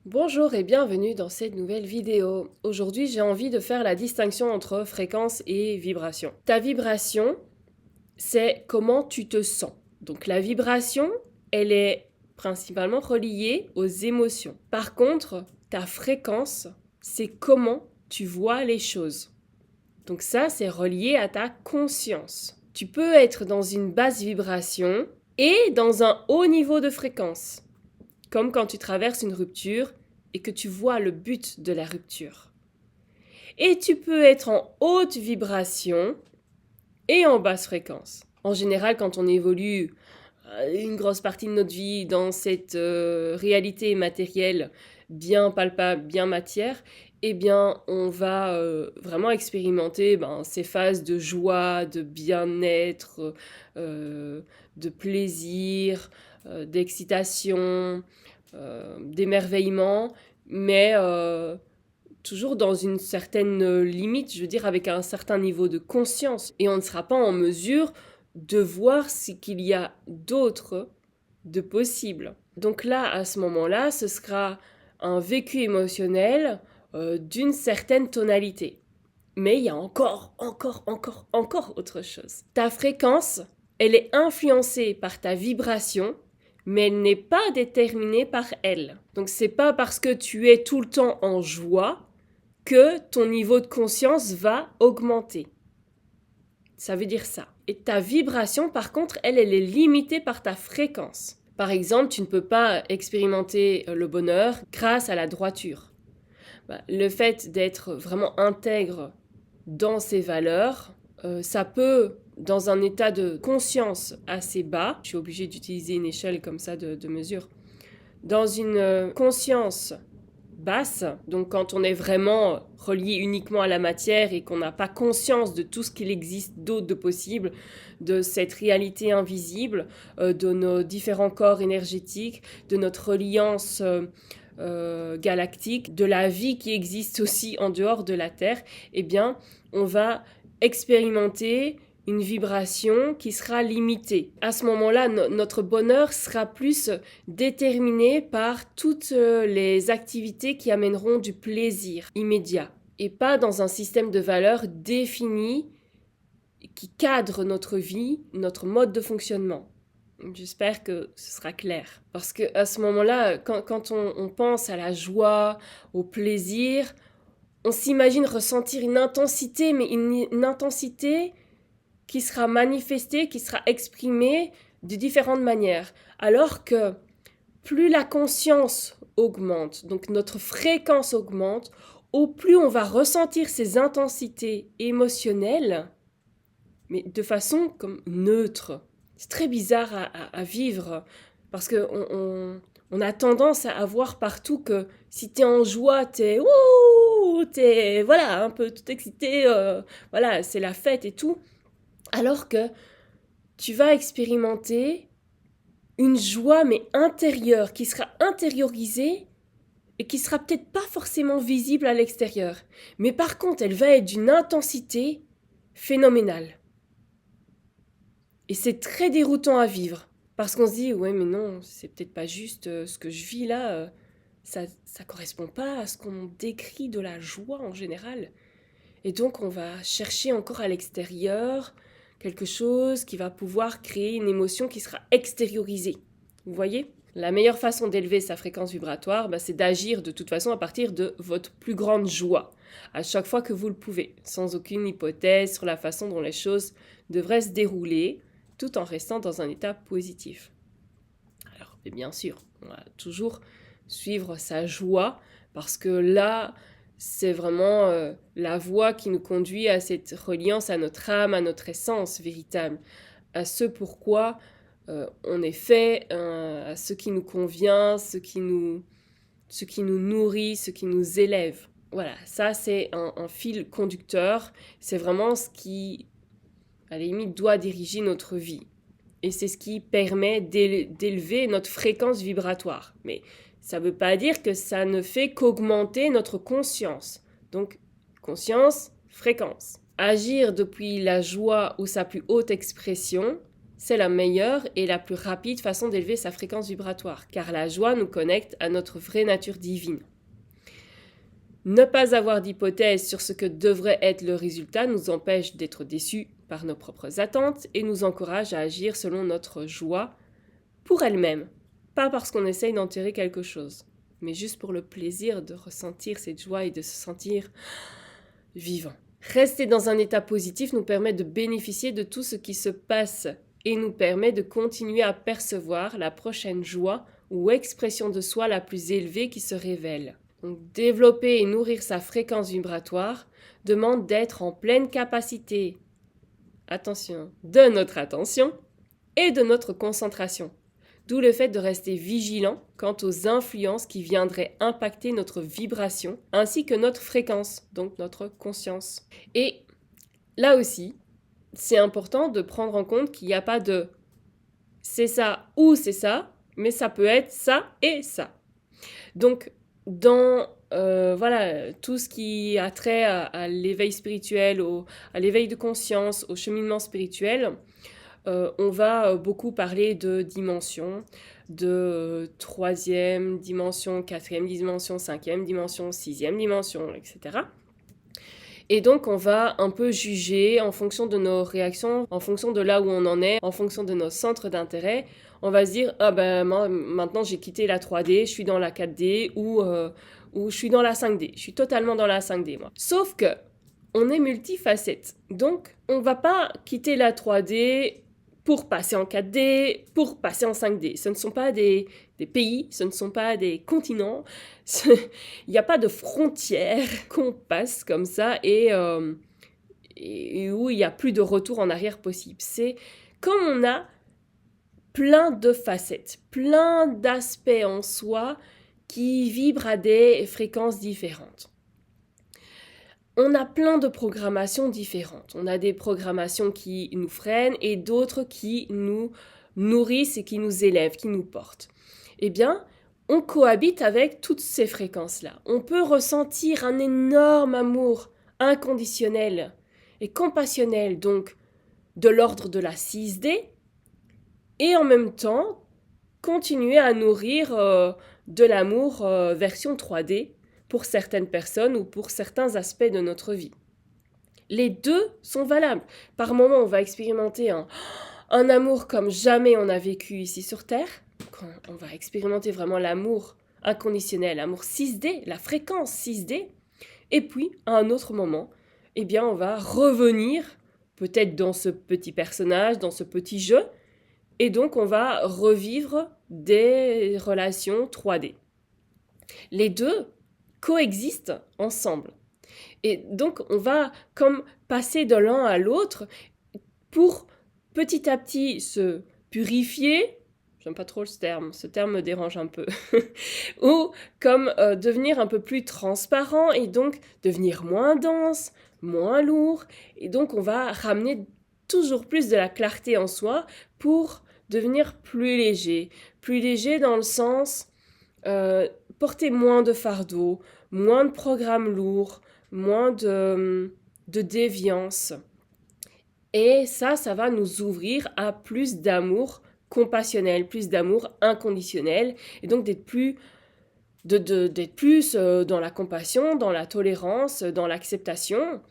Bonjour et bienvenue dans cette nouvelle vidéo. Aujourd'hui, j'ai envie de faire la distinction entre fréquence et vibration. Ta vibration, c'est comment tu te sens. Donc la vibration, elle est principalement reliée aux émotions. Par contre, ta fréquence, c'est comment tu vois les choses. Donc ça, c'est relié à ta conscience. Tu peux être dans une basse vibration et dans un haut niveau de fréquence, comme quand tu traverses une rupture et que tu vois le but de la rupture. Et tu peux être en haute vibration et en basse fréquence. En général, quand on évolue une grosse partie de notre vie dans cette réalité matérielle bien palpable, bien matière, eh bien, on va vraiment expérimenter ces phases de joie, de bien-être, de plaisir, d'excitation, d'émerveillement, mais toujours dans une certaine limite, je veux dire avec un certain niveau de conscience. Et on ne sera pas en mesure de voir ce qu'il y a d'autre de possible. Donc là, à ce moment-là, ce sera un vécu émotionnel d'une certaine tonalité. Mais il y a encore autre chose. Ta fréquence, elle est influencée par ta vibration, mais elle n'est pas déterminée par elle. Donc c'est pas parce que tu es tout le temps en joie que ton niveau de conscience va augmenter. Ça veut dire ça. Et ta vibration, par contre, elle est limitée par ta fréquence. Par exemple, tu ne peux pas expérimenter le bonheur grâce à la droiture. Le fait d'être vraiment intègre dans ses valeurs, ça peut, dans un état de conscience assez bas, je suis obligée d'utiliser une échelle comme ça de mesure, dans une conscience basse, donc quand on est vraiment relié uniquement à la matière et qu'on n'a pas conscience de tout ce qu'il existe d'autre de possible, de cette réalité invisible, de nos différents corps énergétiques, de notre reliance galactique, de la vie qui existe aussi en dehors de la Terre, eh bien, on va expérimenter une vibration qui sera limitée. À ce moment-là, notre bonheur sera plus déterminé par toutes les activités qui amèneront du plaisir immédiat et pas dans un système de valeurs défini qui cadre notre vie, notre mode de fonctionnement. J'espère que ce sera clair. Parce qu'à ce moment-là, quand on pense à la joie, au plaisir, on s'imagine ressentir une intensité, mais une intensité qui sera manifestée, qui sera exprimée de différentes manières. Alors que plus la conscience augmente, donc notre fréquence augmente, au plus on va ressentir ces intensités émotionnelles, mais de façon comme neutre. C'est très bizarre à vivre parce qu'on a tendance à voir partout que si t'es en joie, t'es voilà, un peu tout excité, voilà, c'est la fête et tout. Alors que tu vas expérimenter une joie mais intérieure qui sera intériorisée et qui sera peut-être pas forcément visible à l'extérieur. Mais par contre, elle va être d'une intensité phénoménale. Et c'est très déroutant à vivre. Parce qu'on se dit, ouais, mais non, c'est peut-être pas juste ce que je vis là. Ça correspond pas à ce qu'on décrit de la joie en général. Et donc, on va chercher encore à l'extérieur quelque chose qui va pouvoir créer une émotion qui sera extériorisée. Vous voyez ? La meilleure façon d'élever sa fréquence vibratoire, c'est d'agir de toute façon à partir de votre plus grande joie, à chaque fois que vous le pouvez, sans aucune hypothèse sur la façon dont les choses devraient se dérouler, tout en restant dans un état positif. Alors, bien sûr, on va toujours suivre sa joie, parce que là, c'est vraiment la voie qui nous conduit à cette reliance à notre âme, à notre essence véritable, à ce pourquoi on est fait, à ce qui nous convient, ce qui nous nourrit, ce qui nous élève. Voilà, ça c'est un fil conducteur, c'est vraiment ce qui, à la limite, doit diriger notre vie. Et c'est ce qui permet d'élever notre fréquence vibratoire. Mais ça ne veut pas dire que ça ne fait qu'augmenter notre conscience. Donc, conscience, fréquence. Agir depuis la joie ou sa plus haute expression, c'est la meilleure et la plus rapide façon d'élever sa fréquence vibratoire, car la joie nous connecte à notre vraie nature divine. Ne pas avoir d'hypothèse sur ce que devrait être le résultat nous empêche d'être déçus par nos propres attentes et nous encourage à agir selon notre joie pour elle-même, pas parce qu'on essaye d'enterrer quelque chose, mais juste pour le plaisir de ressentir cette joie et de se sentir vivant. Rester dans un état positif nous permet de bénéficier de tout ce qui se passe et nous permet de continuer à percevoir la prochaine joie ou expression de soi la plus élevée qui se révèle. Donc, développer et nourrir sa fréquence vibratoire demande d'être en pleine capacité, attention, de notre attention et de notre concentration. D'où le fait de rester vigilant quant aux influences qui viendraient impacter notre vibration ainsi que notre fréquence, donc notre conscience. Et là aussi, c'est important de prendre en compte qu'il n'y a pas de c'est ça ou c'est ça, mais ça peut être ça et ça. Donc, dans tout ce qui a trait à l'éveil spirituel, à l'éveil de conscience, au cheminement spirituel, on va beaucoup parler de dimensions, de troisième dimension, quatrième dimension, cinquième dimension, sixième dimension, etc. Et donc, on va un peu juger en fonction de nos réactions, en fonction de là où on en est, en fonction de nos centres d'intérêt. On va se dire, maintenant j'ai quitté la 3D, je suis dans la 4D ou je suis dans la 5D. Je suis totalement dans la 5D, moi. Sauf que on est multifacette. Donc, on ne va pas quitter la 3D pour passer en 4D, pour passer en 5D. Ce ne sont pas des pays, ce ne sont pas des continents. Il n'y a pas de frontières qu'on passe comme ça et où il n'y a plus de retour en arrière possible. C'est comme on a plein de facettes, plein d'aspects en soi qui vibrent à des fréquences différentes. On a plein de programmations différentes. On a des programmations qui nous freinent et d'autres qui nous nourrissent et qui nous élèvent, qui nous portent. Eh bien, on cohabite avec toutes ces fréquences-là. On peut ressentir un énorme amour inconditionnel et compassionnel, donc de l'ordre de la 6D, et en même temps continuer à nourrir de l'amour version 3D, pour certaines personnes ou pour certains aspects de notre vie. Les deux sont valables. Par moments, on va expérimenter un amour comme jamais on a vécu ici sur Terre. On va expérimenter vraiment l'amour inconditionnel, l'amour 6D, la fréquence 6D. Et puis, à un autre moment, eh bien, on va revenir peut-être dans ce petit personnage, dans ce petit jeu. Et donc, on va revivre des relations 3D. Les deux coexistent ensemble. Et donc, on va comme passer de l'un à l'autre pour petit à petit se purifier. J'aime pas trop ce terme me dérange un peu. Ou comme devenir un peu plus transparent et donc devenir moins dense, moins lourd. Et donc, on va ramener toujours plus de la clarté en soi pour devenir plus léger. Plus léger dans le sens porter moins de fardeau, moins de programmes lourds, moins de déviance. Et ça va nous ouvrir à plus d'amour compassionnel, plus d'amour inconditionnel, et donc d'être plus dans la compassion, dans la tolérance, dans l'acceptation,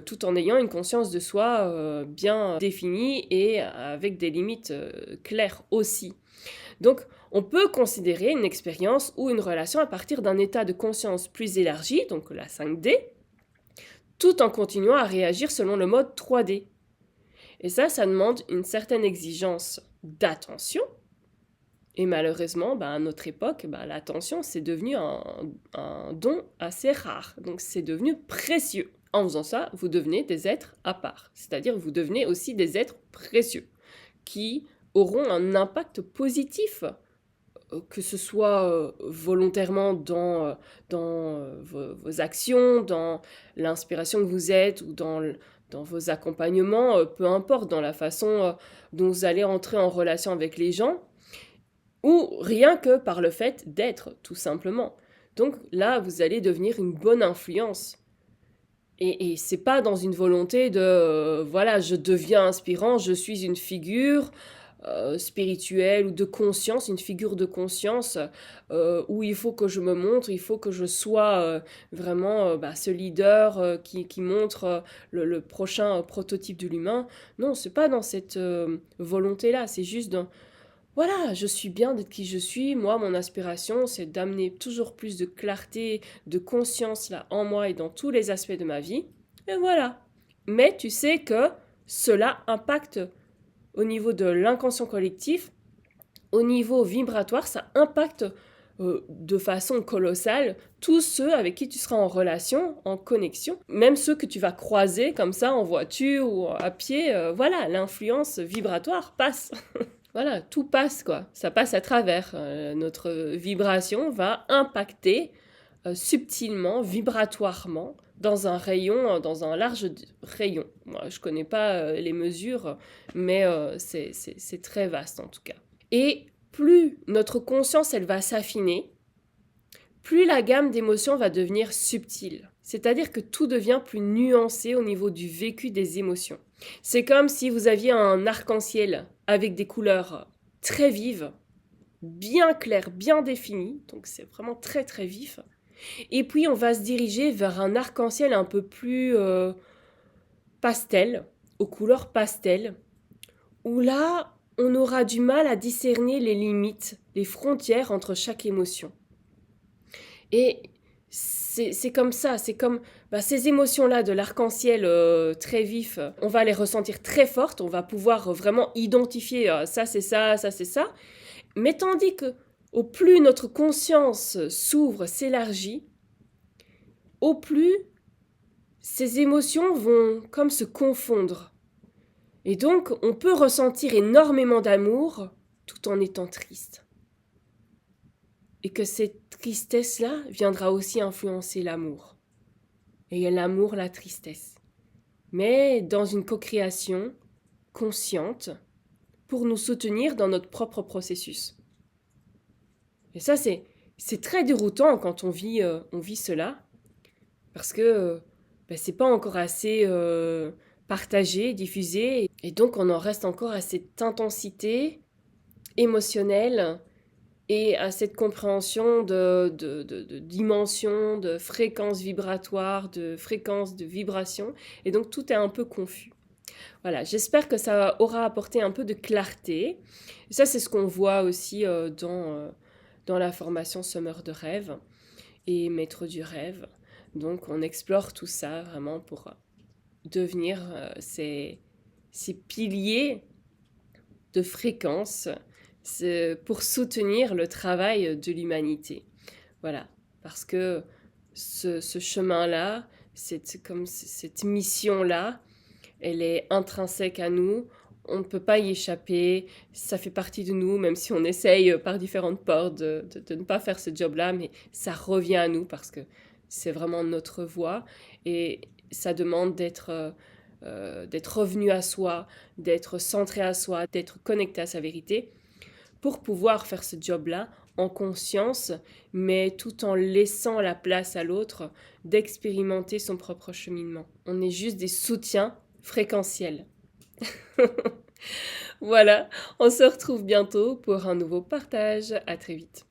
tout en ayant une conscience de soi bien définie et avec des limites claires aussi. Donc, on peut considérer une expérience ou une relation à partir d'un état de conscience plus élargi, donc la 5D, tout en continuant à réagir selon le mode 3D. Et ça demande une certaine exigence d'attention. Et malheureusement, à notre époque, l'attention, c'est devenu un don assez rare. Donc, c'est devenu précieux. En faisant ça, vous devenez des êtres à part. C'est-à-dire, vous devenez aussi des êtres précieux qui auront un impact positif, que ce soit volontairement dans vos actions, dans l'inspiration que vous êtes ou dans vos accompagnements, peu importe, dans la façon dont vous allez entrer en relation avec les gens, ou rien que par le fait d'être, tout simplement. Donc là, vous allez devenir une bonne influence. Et c'est pas dans une volonté de, voilà, je deviens inspirant, je suis une figure spirituelle ou de conscience, une figure de conscience où il faut que je me montre, il faut que je sois vraiment ce leader qui montre le prochain prototype de l'humain. Non, c'est pas dans cette volonté-là, c'est juste dans, voilà, je suis bien d'être qui je suis. Moi, mon aspiration, c'est d'amener toujours plus de clarté, de conscience là en moi et dans tous les aspects de ma vie. Et voilà. Mais tu sais que cela impacte au niveau de l'inconscient collectif, au niveau vibratoire, ça impacte de façon colossale tous ceux avec qui tu seras en relation, en connexion, même ceux que tu vas croiser comme ça en voiture ou à pied. Voilà, l'influence vibratoire passe. Voilà, tout passe quoi. Ça passe à travers. Notre vibration va impacter subtilement, vibratoirement, dans un rayon, dans un large rayon. Moi, je connais pas les mesures, mais c'est très vaste en tout cas. Et plus notre conscience, elle va s'affiner, plus la gamme d'émotions va devenir subtile. C'est-à-dire que tout devient plus nuancé au niveau du vécu des émotions. C'est comme si vous aviez un arc-en-ciel avec des couleurs très vives, bien claires, bien définies, donc c'est vraiment très très vif. Et puis on va se diriger vers un arc-en-ciel un peu plus pastel, aux couleurs pastel, où là on aura du mal à discerner les limites, les frontières entre chaque émotion. Et c'est comme ça, c'est comme ces émotions-là de l'arc-en-ciel très vif, on va les ressentir très fortes, on va pouvoir vraiment identifier ça c'est ça, ça c'est ça. Mais tandis que au plus notre conscience s'ouvre, s'élargit, au plus ces émotions vont comme se confondre. Et donc on peut ressentir énormément d'amour tout en étant triste. Et que cette tristesse-là viendra aussi influencer l'amour. Et l'amour, la tristesse. Mais dans une co-création consciente pour nous soutenir dans notre propre processus. Et ça, c'est très déroutant quand on vit cela, parce que c'est pas encore assez partagé, diffusé, et donc on en reste encore à cette intensité émotionnelle et à cette compréhension de dimension, de fréquence vibratoire, de fréquence de vibration. Et donc tout est un peu confus. Voilà, j'espère que ça aura apporté un peu de clarté. Et ça, c'est ce qu'on voit aussi dans la formation Sommeur de rêve et Maître du rêve. Donc on explore tout ça vraiment pour devenir ces piliers de fréquence pour soutenir le travail de l'humanité. Voilà, parce que ce chemin-là, cette mission-là, elle est intrinsèque à nous, on ne peut pas y échapper, ça fait partie de nous, même si on essaye par différentes portes de ne pas faire ce job-là, mais ça revient à nous parce que c'est vraiment notre voie et ça demande d'être revenu à soi, d'être centré à soi, d'être connecté à sa vérité pour pouvoir faire ce job-là en conscience, mais tout en laissant la place à l'autre d'expérimenter son propre cheminement. On est juste des soutiens fréquentiels. Voilà, on se retrouve bientôt pour un nouveau partage. À très vite.